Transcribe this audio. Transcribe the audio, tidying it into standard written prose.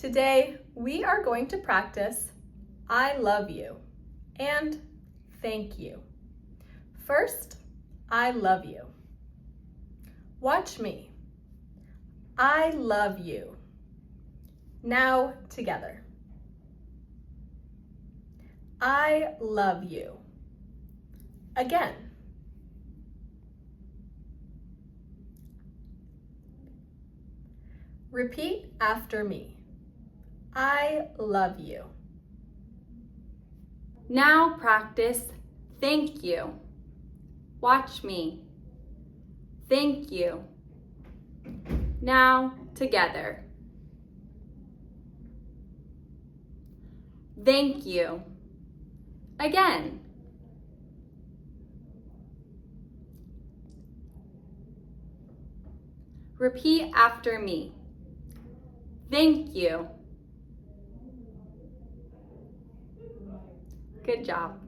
Today, we are going to practice I love you and thank you. First, I love you. Watch me. I love you. Now together. I love you. Again. Repeat after me. I love you. Now practice thank you. Watch me. Thank you. Now together. Thank you. Again. Repeat after me. Thank you. Good job.